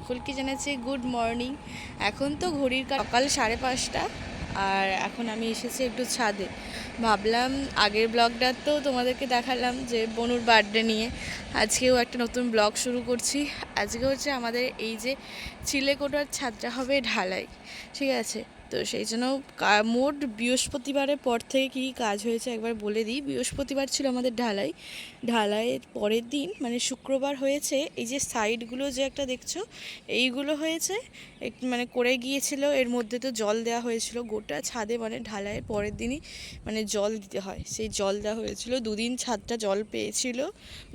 সকলকে জানাচ্ছি good morning. এখন তো ঘড়ির সকাল 5:30 আর এখন আমি এসেছি একটু ছাদে। ভাবলাম আগের ব্লগটা তো তোমাদেরকে দেখালাম যে বনুর বার্থডে নিয়ে, আজকেও একটা নতুন ব্লগ শুরু করছি। আজকে হচ্ছে আমাদের এই যে চিলেকোঠার ছাদটা হবে ঢালাই, ঠিক আছে? তো সেই জন্য মোট বৃহস্পতিবারের পর থেকে কী কাজ হয়েছে একবার বলে দিই। বৃহস্পতিবার ছিল আমাদের ঢালাইয়ের পরের দিন মানে শুক্রবার হয়েছে এই যে সাইডগুলো যে একটা দেখছো এইগুলো হয়েছে, মানে করে গিয়েছিল। এর মধ্যে তো জল দেওয়া হয়েছিল গোটা ছাদে, মানে ঢালাইয়ের পরের দিনই মানে জল দিতে হয়, সেই জল দেওয়া হয়েছিল। দুদিন ছাদটা জল পেয়েছিল,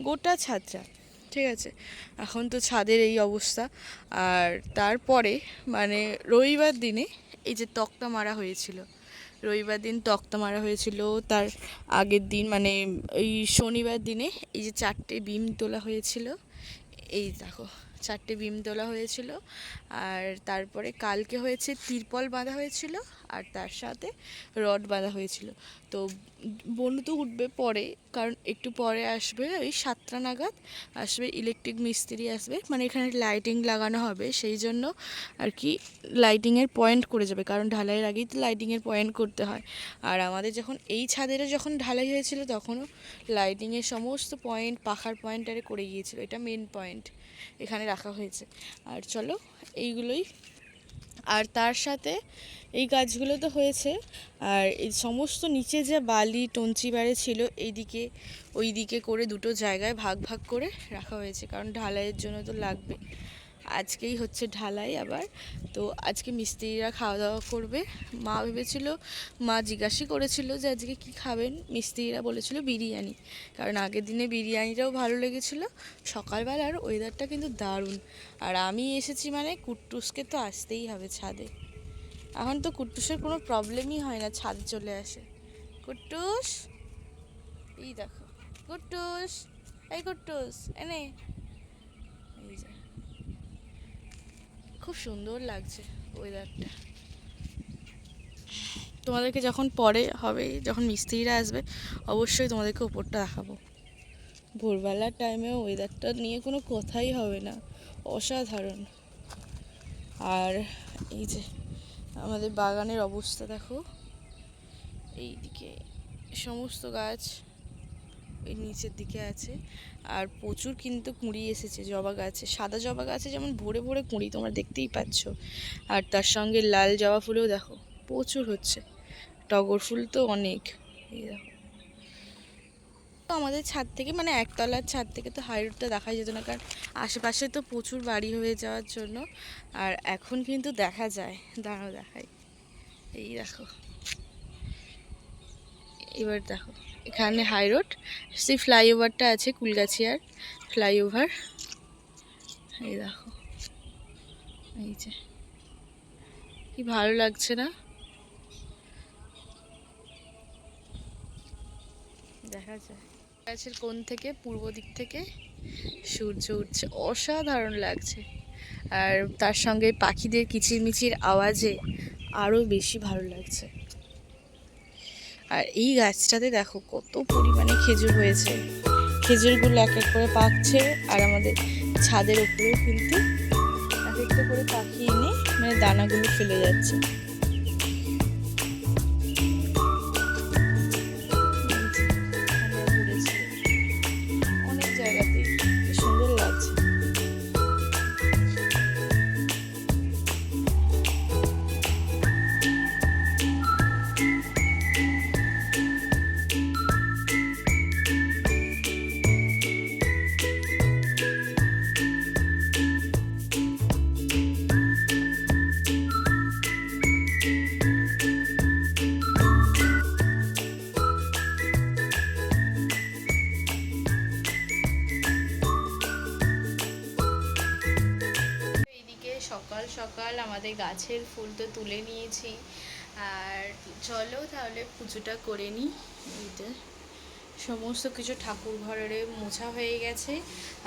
গোটা ছাদটা, ঠিক আছে? এখন তো ছাদের এই অবস্থা। আর তারপরে মানে রবিবার দিনে এই যে তক্তা মারা হয়েছিল, রবিবার দিন তক্তা মারা হয়েছিল। তার আগের দিন মানে এই শনিবার দিনে এই যে 4টে বিম তোলা হয়েছিল, এই দেখো 4টে বিম তোলা হয়েছিল। আর তারপরে কালকে হয়েছে তিরপল বাঁধা হয়েছিল, আর তার সাথে রড বাঁধা হয়েছিল। তো বনু তো উঠবে পরে, কারণ একটু পরে আসবে, ওই 7টা নাগাদ আসবে ইলেকট্রিক মিস্ত্রি আসবে, মানে এখানে লাইটিং লাগানো হবে সেই জন্য আর কি। লাইটিংয়ের পয়েন্ট করে যাবে, কারণ ঢালাইয়ের আগেই তো লাইটিংয়ের পয়েন্ট করতে হয়। আর আমাদের যখন এই ছাদেরও যখন ঢালাই হয়েছিল তখনও লাইটিংয়ের সমস্ত পয়েন্ট পাখার পয়েন্টারে করে গিয়েছিল, এটা মেন পয়েন্ট এখানে রাখা হয়েছে। আর চলো এইগুলোই, আর তার সাথে এই কাজগুলো তো হয়েছে। আর এই সমস্ত নিচে যে বালি টঞ্চি বাড়ে ছিল এইদিকে ওই দিকে করে দুটো জায়গায় ভাগ ভাগ করে রাখা হয়েছে, কারণ ঢালাইয়ের জন্য তো লাগবে। আজকেই হচ্ছে ঢালাই আবার। তো আজকে মিস্ত্রিরা খাওয়া দাওয়া করবে। মা ভেবেছিল, মা জিজ্ঞাসা করেছিল যে আজকে কি খাবেন, মিস্ত্রিরা বলেছিল বিরিয়ানি, কারণ আগের দিনে বিরিয়ানিটাও ভালো লেগেছিল। সকালবেলার ওয়েদারটা কিন্তু দারুণ। আর আমি এসেছি মানে কুট্টুসকে তো আসতেই হবে ছাদে। এখন তো কুট্টুসের কোনো প্রবলেমই হয় না, ছাদে চলে আসে। কুট্টুস, এই দেখো কুট্টুস, এই কুট্টুস এনে, এই যে খুব সুন্দর লাগছে ওয়েদারটা। তোমাদেরকে যখন পরে হবে, যখন মিস্ত্রিরা আসবে, অবশ্যই তোমাদেরকে ওপরটা দেখাবো। ভোরবেলার টাইমে ওয়েদারটা নিয়ে কোনো কথাই হবে না, অসাধারণ। আর এই যে আমাদের বাগানের অবস্থা দেখো, এই দিকে সমস্ত গাছ এই নিচের দিকে আছে। আর প্রচুর কিন্তু কুঁড়ি এসেছে জবা গাছে, সাদা জবা গাছে যেমন ভরে ভরে কুঁড়ি, তোমরা দেখতেই পাচ্ছ। আর তার সঙ্গে লাল জবা ফুলেও দেখো প্রচুর হচ্ছে, টগর ফুল তো অনেক। এই দেখো, তো আমাদের ছাদ থেকে মানে একতলার ছাদ থেকে তো হাই রোডটা দেখাই যেত না, কারণ আশেপাশে তো প্রচুর বাড়ি হয়ে যাওয়ার জন্য। আর এখন কিন্তু দেখা যায়, দাঁড়াও দেখাই, এই দেখো, এবার দেখো এখানে হাই রোড, সেই ফ্লাইওভারটা আছে কুলগাছিয়ার ফ্লাইওভার, এই দেখো, এই যে কি ভালো লাগছে না, দেখা যায় গাছের কোণ থেকে পূর্ব দিক থেকে সূর্য উঠছে, অসাধারণ লাগছে। আর তার সঙ্গে পাখিদের কিচিরমিচির আওয়াজে আরও বেশি ভালো লাগছে। আর এই গাছটাতে দেখো কত পরিমাণে খেজুর হয়েছে, খেজুরগুলো এক এক করে পাকছে। আর আমাদের ছাদের উপরেও কিন্তু এক একটা করে পাখি এনে মানে দানাগুলো ফেলে যাচ্ছে। অনেক জায়গাতেই কি সুন্দর লাগছে। সকাল সকাল আমাদের গাছের ফুল তো তুলে নিয়েছি, আর চলো তাহলে পুজোটা করে নিই। এইটা সমস্ত কিছু ঠাকুর ঘরের মোছা হয়ে গেছে,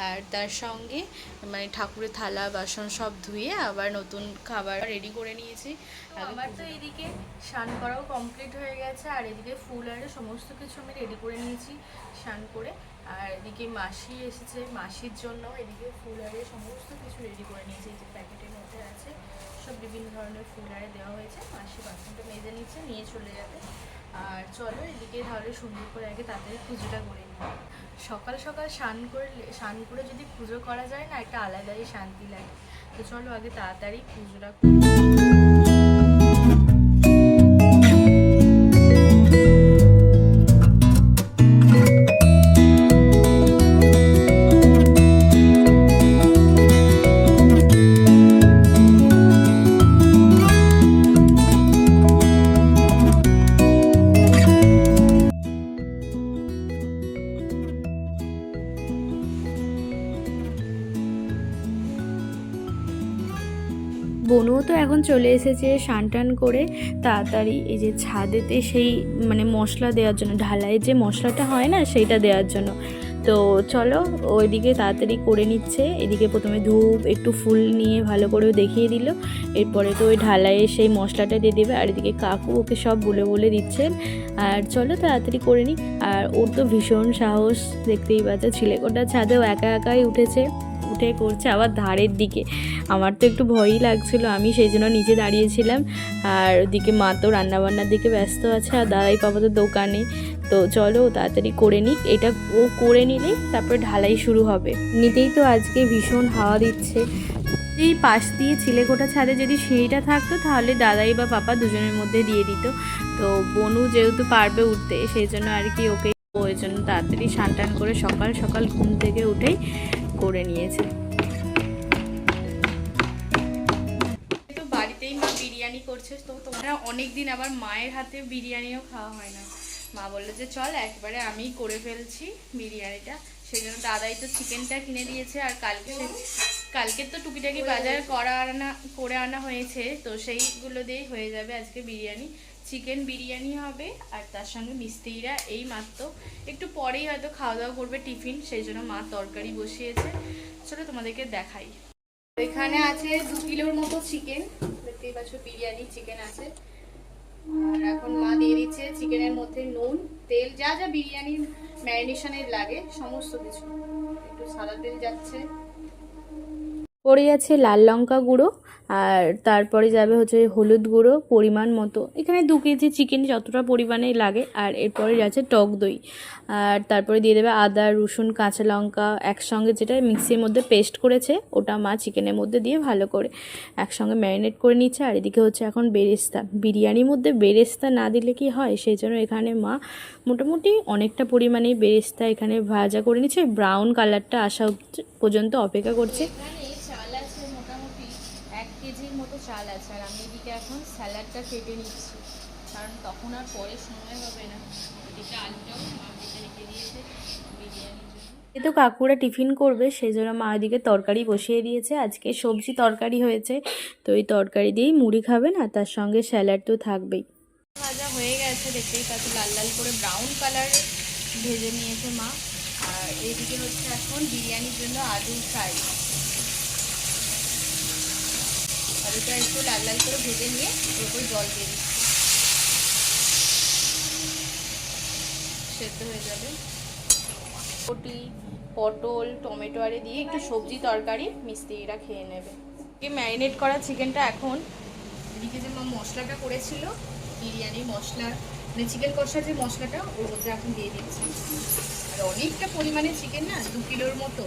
আর তার সঙ্গে মানে ঠাকুরের থালা বাসন সব ধুয়ে আবার নতুন খাবার রেডি করে নিয়েছি। আমার তো এইদিকে স্নান করাও কমপ্লিট হয়ে গেছে, আর এদিকে ফুল আর সমস্ত কিছু আমি রেডি করে নিয়েছি স্নান করে। আর এদিকে মাসি এসেছে, মাসির জন্য এদিকে ফুলারে সমস্ত কিছু রেডি করে নিয়েছে। এই যে প্যাকেটের মধ্যে আছে সব বিভিন্ন ধরনের ফুলারে দেওয়া হয়েছে। মাসি বাসনটা মেজে নিচ্ছে, নিয়ে চলে যাবে। আর চলো এদিকে তাহলে সুন্দর করে আগে তাড়াতাড়ি পুজোটা করে নিই। সকাল সকাল স্নান করে যদি পুজো করা যায় না, একটা আলাদাই শান্তি লাগে। তো চলো আগে তাড়াতাড়ি পুজোটা করি। বনুও তো এখন চলে এসেছে স্নান টান করে তাড়াতাড়ি এই যে ছাদেতে সেই মানে মশলা দেওয়ার জন্য, ঢালাইয়ের যে মশলাটা হয় না সেইটা দেওয়ার জন্য। তো চলো ওইদিকে তাড়াতাড়ি করে নিচ্ছে। এদিকে প্রথমে ধূপ একটু ফুল নিয়ে ভালো করে দেখিয়ে দিল, এরপরে তো ওই ঢালাইয়ে সেই মশলাটা দিয়ে দেবে। আর এদিকে কাকু ওকে সব বলে বলে দিচ্ছেন। আর চলো তাড়াতাড়ি করে নিই। আর ওর তো ভীষণ সাহস, দেখতেই পাচ্ছে ছিলেকোটা ছাদেও একা একাই উঠে করছে আবার ধারের দিকে। আমার তো একটু ভয়ই লাগছিল, আমি সেই জন্য নিচে দাঁড়িয়েছিলাম। আর ওদিকে মা তো রান্নাবান্নার দিকে ব্যস্ত আছে, আর দাদাই পাপা তো দোকানে। তো চলো তাড়াতাড়ি করে নিক, এটা ও করে নিলে তারপরে ঢালাই শুরু হবে। নিতেই তো আজকে ভীষণ হাওয়া দিচ্ছে। এই পাশ দিয়ে ছিলেকোটা ছাদে যদি সিঁড়িটা থাকতো তাহলে দাদাই বা পাপা দুজনের মধ্যে দিয়ে দিত। তো বনু যেহেতু পারবে উঠতে, সেই জন্য আর কি ওকে ওই জন্য তাড়াতাড়ি স্নান টান করে সকাল সকাল ঘুম থেকে উঠেই করে নিয়েছে। তো বাড়িতেই মা বিরিয়ানি করছে, তো তোমরা অনেকদিন আবার মায়ের হাতে বিরিয়ানিও খাওয়া হয় না। মা বললো যে চল একবারে আমি করে ফেলছি বিরিয়ানিটা। সেই জন্য দাদাই তো চিকেনটা কিনে দিয়েছে। আর কালকে তো টুকিটাকি বাজার করে আনা হয়েছে, তো সেইগুলো দিয়েই হয়ে যাবে আজকে বিরিয়ানি। চিকেন বিরিয়ানি হবে, আর তার সঙ্গে মিস্ত্রিরা এই মাত্র একটু পরেই হয়তো খাওয়া দাওয়া করবে টিফিন, সেই জন্য মা তরকারি বসিয়েছে। চলো তোমাদেরকে দেখাই। এখানে আছে 2 কিলোর মতো চিকেন, দেখতেই পাচ্ছ বিরিয়ানি চিকেন আছে। আর এখন মা দিয়ে দিচ্ছে চিকেনের মধ্যে নুন, তেল, যা যা বিরিয়ানির ম্যারিনেশনের লাগে সমস্ত কিছু। একটু সাদা তেল যাচ্ছে, পড়ে যাচ্ছে লাল লঙ্কা গুঁড়ো, আর তারপরে যাবে হচ্ছে হলুদ গুঁড়ো পরিমাণ মতো। এখানে 2 কেজি চিকেন যতটা পরিমাণে লাগে। আর এরপরে যাচ্ছে টক দই, আর তারপরে দিয়ে দেবে আদা রসুন কাঁচা লঙ্কা একসঙ্গে, যেটা মিক্সির মধ্যে পেস্ট করেছে ওটা মা চিকেনের মধ্যে দিয়ে ভালো করে একসঙ্গে ম্যারিনেট করে নিচ্ছে। আর এদিকে হচ্ছে এখন বেরেস্তা, বিরিয়ানির মধ্যে বেরেস্তা না দিলে কি হয়, সেই জন্য এখানে মা মোটামুটি অনেকটা পরিমাণে বেরেস্তা এখানে ভাজা করে নিচ্ছে। ব্রাউন কালারটা আসা পর্যন্ত অপেক্ষা করছে। চাল আছে। আর আমি এদিকে এখন স্যালাডটা কেটে নিচ্ছি, কারণ তখন আর পরে সময় হবে না। এদিকে আলুটাও মা কেটে রেখে দিয়েছে বিরিয়ানির জন্য। এ তো কাকুরা টিফিন করবে, সেই জন্য মা ওইদিকে তরকারি বসিয়ে দিয়েছে। আজকে সবজি তরকারি হয়েছে, তো এই তরকারি দিয়েই মুড়ি খাবেন, আর তার সঙ্গে স্যালাড তো থাকবেই। ভাজা হয়ে গেছে, দেখতেই পাচ্ছি লাল লাল করে ব্রাউন কালার ভেজে নিয়েছে মা। আর এইদিকে হচ্ছে এখন বিরিয়ানির জন্য আলু ফ্রাই। আলুটা একটু লাল লাল করে ভেজে নিয়ে এর উপর জল দিয়ে দিচ্ছি, সেদ্ধ হয়ে যাবে। কটি পটল টমেটো আরে দিয়ে একটু সবজি তরকারি মিস্ত্রিরা খেয়ে নেবে। ম্যারিনেট করা চিকেনটা এখন এদিকে যে মশলাটা করেছিল বিরিয়ানি মশলা, মানে চিকেন কষার যে মশলাটা ওর মধ্যে এখন দিয়ে দিচ্ছি। আর অনেকটা পরিমাণে চিকেন না, 2 কিলোর মতো,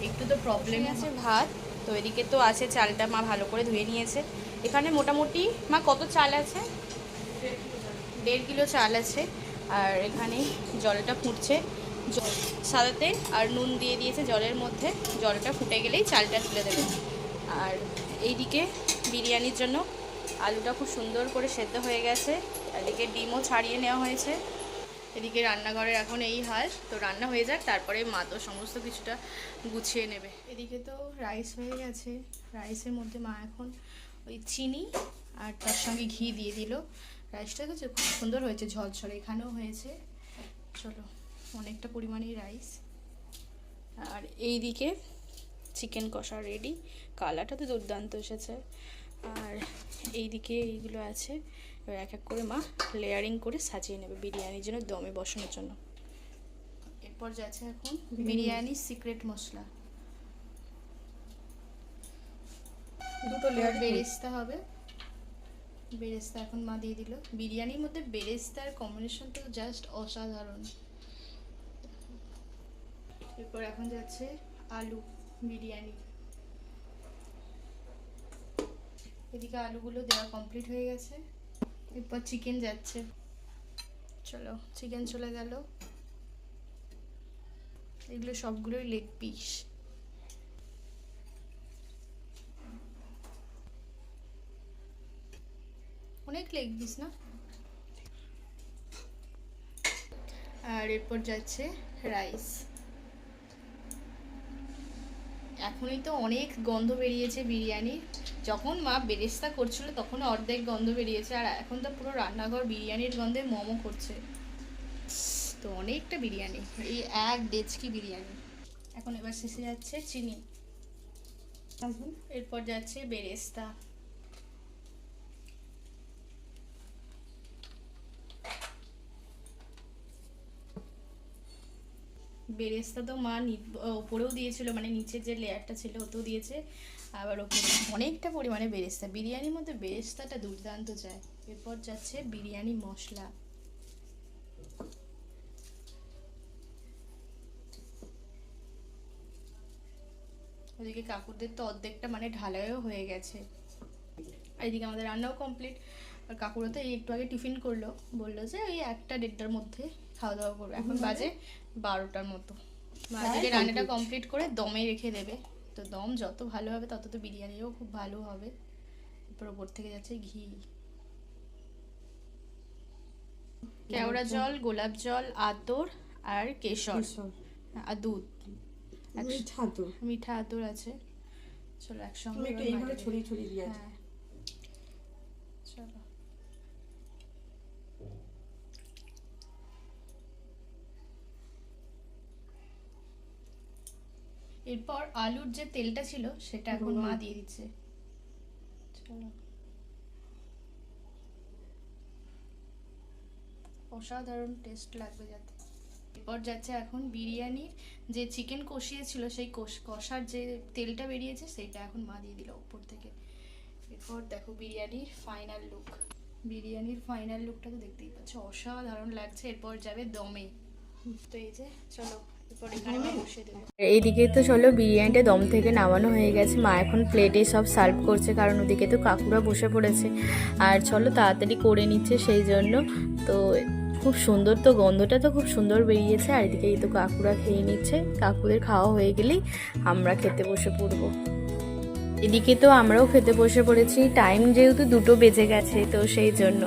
একটু তো প্রবলেম আছে। ভাত তো এদিকে তো আছে, চালটা মা ভালো করে ধুয়ে নিয়েছে। এখানে মোটামুটি মা কত চাল আছে? 1.5 কিলো চাল আছে। আর এখানে জলটা ফুটছে, সাদা তেল আর নুন দিয়ে দিয়েছে জলের মধ্যে। জলটা ফুটে গেলেই চালটা তুলে দেবে। আর এইদিকে বিরিয়ানির জন্য আলুটা খুব সুন্দর করে সেদ্ধ হয়ে গেছে। এদিকে ডিমও ছাড়িয়ে নেওয়া হয়েছে। এদিকে রান্নাঘরের এখন এই হাল, তো রান্না হয়ে যাক, তারপরে মা তো সমস্ত কিছুটা গুছিয়ে নেবে। এদিকে তো রাইস হয়ে গেছে, রাইসের মধ্যে মা এখন ওই চিনি আর তার সঙ্গে ঘি দিয়ে দিল। রাইসটা তো খুব সুন্দর হয়েছে, ঝরঝরে এখানেও হয়েছে। চলো, অনেকটা পরিমাণেই রাইস। আর এইদিকে চিকেন কষা রেডি, কালারটা তো দুর্দান্ত এসেছে। আর এইদিকে এইগুলো আছে, এবার এক এক করে মা লেয়ারিং করে সাজিয়ে নেবে বিরিয়ানির জন্য দমে বসানোর জন্য। এরপর যাচ্ছে এখন বিরিয়ানি সিক্রেট মশলা, দুটো লেয়ার বেরেস্তা হবে। বেরেস্তা এখন মা দিয়ে দিল। বিরিয়ানির মধ্যে বেরেস্তার কম্বিনেশন তো জাস্ট অসাধারণ। এরপর এখন যাচ্ছে আলু বিরিয়ানি। এদিকে আলুগুলো দেওয়া কমপ্লিট হয়ে গেছে। এরপর চিকেন যাচ্ছে। চলো চিকেন চলে গেল। এগুলো সবগুলোই লেগ পিস। অনেক লেগ পিস না? আর এরপর যাচ্ছে রাইস। এখনই তো অনেক গন্ধ বেরিয়েছে বিরিয়ানির। যখন মা বেরেস্তা করছিল তখন অর্ধেক গন্ধ বেরিয়েছে, আর এখন তো পুরো রান্নাঘর বিরিয়ানির গন্ধে মোমো করছে। তো অনেকটা বিরিয়ানি, এই এক ডেচকি বিরিয়ানি। এখন এবার শেষে যাচ্ছে চিনি, এরপর যাচ্ছে বেরেস্তা। বেরেস্তা তো মা ওপরেও দিয়েছিল, মানে নিচের যে লেয়ারটা ছিল ওতেও দিয়েছে, আবার ওপরে অনেকটা পরিমাণে বেরেস্তা। বিরিয়ানির মধ্যে বেরেস্তাটা দুর্দান্ত যায়। এরপর যাচ্ছে বিরিয়ানি মশলা। ওদিকে কাকুরদের তো অর্ধেকটা মানে ঢালাইও হয়ে গেছে, আর এদিকে আমাদের রান্নাও কমপ্লিট। আর কাকুরা তো এই একটু আগে টিফিন করলো, বললো যে ওই 1টা-1:30টার মধ্যে খাওয়া দাওয়া করবে। এখন বাজে 12টার মতো। এদিকে রান্নাটা কমপ্লিট করে দমে রেখে দেবে। তো দম যত ভালো হবে তত তো বিরিয়ানিও খুব ভালো হবে। এরপর ওপর থেকে যাচ্ছে ঘি, কেওড়া জল, গোলাপ জল, আতর আর কেশর আর দুধ, মিঠা আতর আছে। চলো একসঙ্গে ছড়িয়ে ছড়িয়ে দিয়ে। হ্যাঁ চলো। এরপর আলুর যে তেলটা ছিল সেটা এখন মা দিয়ে দিচ্ছে। চলো, অসাধারণ টেস্ট লাগবে যাতে। এরপর যাচ্ছে এখন বিরিয়ানির যে চিকেন কষিয়েছিল সেই কষার যে তেলটা বেরিয়েছে সেইটা এখন মা দিয়ে দিল উপর থেকে। এরপর দেখো বিরিয়ানির ফাইনাল লুক। বিরিয়ানির ফাইনাল লুকটা তো দেখতেই পাচ্ছ, অসাধারণ লাগছে। এরপর যাবে দমে। তো এই যে চলো এরপর এখানে বসে দেবো। এইদিকে তো চলো বিরিয়ানিটা দম থেকে নামানো হয়ে গেছে। মা এখন প্লেটে সব সার্ভ করছে, কারণ ওদিকে তো কাকুরা বসে পড়েছে। আর চলো তাড়াতাড়ি করে নিচ্ছে সেই জন্য। তো খুব সুন্দর, তো গন্ধটা তো খুব সুন্দর বেরিয়েছে। আর এদিকে তো কাকুরা খেয়ে নিচ্ছে। কাকুদের খাওয়া হয়ে গেলেই আমরা খেতে বসে পড়বো। এদিকে তো আমরাও খেতে বসে পড়েছি, টাইম যেহেতু 2টো বেজে গেছে তো সেই জন্য।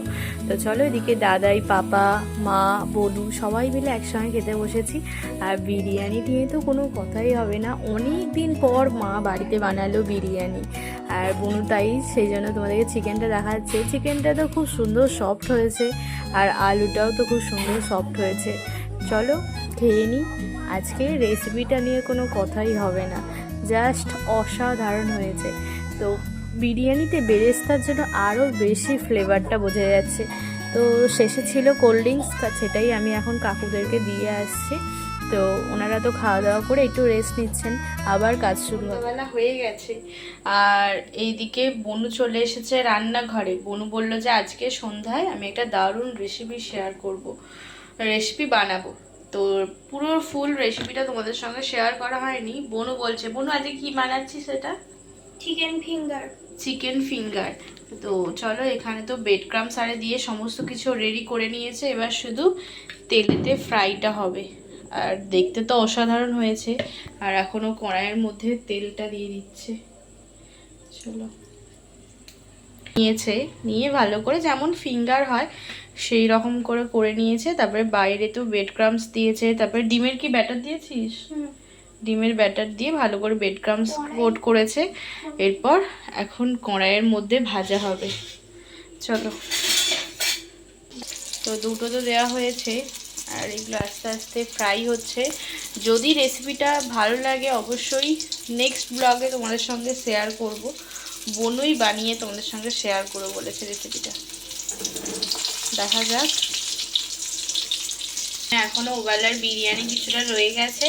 তো চলো এদিকে দাদাই, পাপা, মা, বলু সবাই মিলে একসঙ্গে খেতে বসেছি। আর বিরিয়ানি নিয়ে তো কোনো কথাই হবে না, অনেক দিন পর মা বাড়িতে বানালো বিরিয়ানি। আর বনু তাই, সেই জন্য তোমাদেরকে চিকেনটা দেখাচ্ছে। চিকেনটা তো খুব সুন্দর সফট হয়েছে, আর আলুটাও তো খুব সুন্দর সফট হয়েছে। চলো খেয়ে নিই। আজকে রেসিপিটা নিয়ে কোনো কথাই হবে না, জাস্ট অসাধারণ হয়েছে। তো বিরিয়ানিতে বেরেস্তার জন্য আরও বেশি ফ্লেভারটা বোঝা যাচ্ছে। তো শেষে ছিল কোল্ড ড্রিঙ্কস, সেটাই আমি এখন কাকুদেরকে দিয়ে আসছি। তো ওনারা তো খাওয়া দাওয়া করে একটু রেস্ট নিচ্ছেন, আবার কাজ শুরু বেলা হয়ে গেছে। আর এইদিকে বনু চলে এসেছে রান্নাঘরে। বনু বলল যে আজকে সন্ধ্যায় আমি একটা দারুণ রেসিপি শেয়ার করব, রেসিপি বানাবো। তো পুরো ফুল রেসিপিটা তোমাদের সঙ্গে শেয়ার করা হয়নি। বনু বলছে, বনু আজকে কি বানাচ্ছি সেটা? Chicken finger. Chicken finger. তো চলো, এখানে তো ব্রেড ক্রাম্বস আরে দিয়ে সমস্ত কিছু রেডি করে নিয়েছে। এবার শুধু তেলেতে ফ্রাইটা হবে। আর দেখতে তো অসাধারণ হয়েছে। আর এখনো কড়াইয়ের মধ্যে তেলটা দিয়ে দিচ্ছে। চলো, নিয়েছে, নিয়ে ভালো করে যেমন ফিঙ্গার হয় সেই রকম করে করে নিয়েছে। তারপরে বাইরে তো ব্রেড ক্রাম্বস দিয়েছে। তারপরে ডিমের কি ব্যাটার দিয়েছিস? ডিমের ব্যাটার দিয়ে ভালো করে ব্রেড ক্রাম্বস কোট করেছে। এরপর এখন কড়াইয়ের মধ্যে ভাজা হবে। চলো, তো দুটো তো দেওয়া হয়েছে, আর এগুলো আস্তে আস্তে ফ্রাই হচ্ছে। যদি রেসিপিটা ভালো লাগে অবশ্যই নেক্সট ব্লগে তোমাদের সঙ্গে শেয়ার করব। বনুই বানিয়ে তোমাদের সঙ্গে শেয়ার করে বলেছে রেসিপিটা, দেখা যাক। এখনো ওবেলার বিরিয়ানি কিছুটা রয়ে গেছে,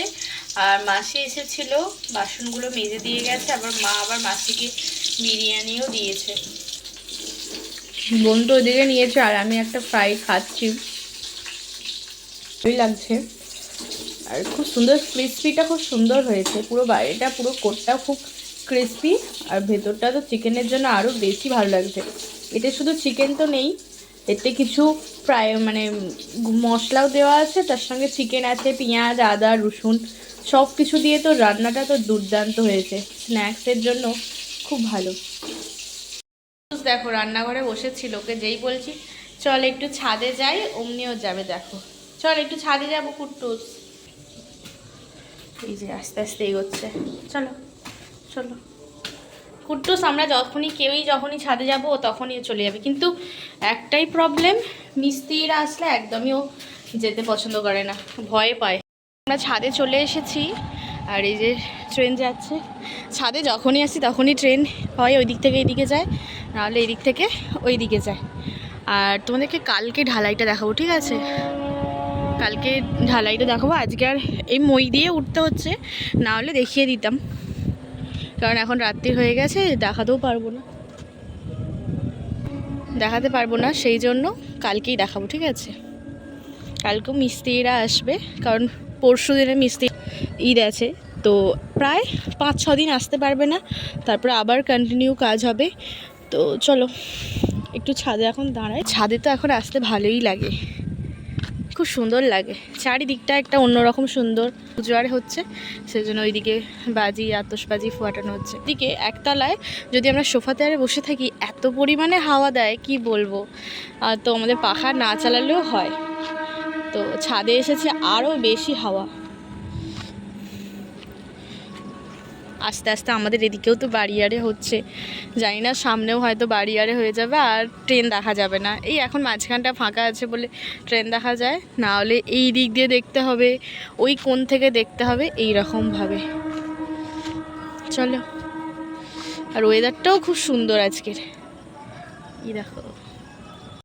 আর মাসি এসেছিল, বাসনগুলো মেজে দিয়ে গেছে, আবার মা আবার মাসিকে বিরিয়ানিও দিয়েছে। বোন তো ওদিকে নিয়েছে আর আমি একটা ফ্রাই খাচ্ছি, ভালোই লাগছে। আর খুব সুন্দর, ক্রিসপিটা খুব সুন্দর হয়েছে, পুরো বাইরেটা পুরো কোটটা খুব ক্রিসপি, আর ভেতরটা তো চিকেনের জন্য আরও বেশি ভালো লাগছে। এতে শুধু চিকেন তো নেই, এতে কিছু ফ্রাই মানে মশলাও দেওয়া আছে, তার সঙ্গে চিকেন আছে, পেঁয়াজ, আদা, রসুন সব কিছু দিয়ে তো রান্নাটা তো দুর্দান্ত হয়েছে, স্ন্যাক্সের জন্য খুব ভালো। দেখো রান্নাঘরে বসেছিল, ওকে যেই বলছি চল একটু ছাদে যাই, অমনিও যাবে। দেখো চল একটু ছাদে যাবো কুট্টুস, এই যে আস্তে আস্তে এগোচ্ছে। চলো চলো কুট্টুস, আমরা যখনই ছাদে যাব তখনই চলে যাবে, কিন্তু একটাই প্রবলেম, মিস্ত্রিরা আসলে একদমই ও যেতে পছন্দ করে না, ভয় পায়। আমরা ছাদে চলে এসেছি, আর এই যে ট্রেন যাচ্ছে। ছাদে যখনই আসি তখনই ট্রেন হয় ওই দিক থেকে এইদিকে যায়, নাহলে এই দিক থেকে ওই দিকে যায়। আর তোমাদেরকে কালকে ঢালাইটা দেখাবো, ঠিক আছে? কালকে ঢালাইটা দেখাবো, আজকে আর এই মই দিয়ে উঠতে হচ্ছে, না হলে দেখিয়ে দিতাম, কারণ এখন রাত্রি হয়ে গেছে, দেখাতে পারবো না, সেই জন্য কালকেই দেখাবো, ঠিক আছে? কালকেও মিস্ত্রিরা আসবে, কারণ পরশু দিনে মিস্ত্রি ঈদ আছে, তো প্রায় 5-6 দিন আসতে পারবে না, তারপরে আবার কন্টিনিউ কাজ হবে। তো চলো একটু ছাদে এখন দাঁড়াই। ছাদে তো এখন আসতে ভালোই লাগে, খুব সুন্দর লাগে, চারিদিকটা একটা অন্যরকম সুন্দর। পুজোয়ারে হচ্ছে, সেজন্য ওইদিকে আতশবাজি ফাটানো হচ্ছে। এদিকে একতলায় যদি আমরা সোফাতে আরে বসে থাকি, এত পরিমাণে হাওয়া দেয় কি বলবো, তো আমাদের পাখা না চালালেও হয়। তো ছাদে এসেছে, আরও বেশি হাওয়া। আস্তে আস্তে আমাদের এদিকেও তো বাড়িয়ারে হচ্ছে, জানি না সামনেও হয়তো বাড়িয়ারে হয়ে যাবে, আর ট্রেন দেখা যাবে না। এই এখন মাঝখানটা ফাঁকা আছে বলে ট্রেন দেখা যায়, না হলে এই দিক দিয়ে দেখতে হবে, ওই কোণ থেকে দেখতে হবে, এই রকমভাবে। চলো, আর ওয়েদারটাও খুব সুন্দর আজকের, এই দেখো।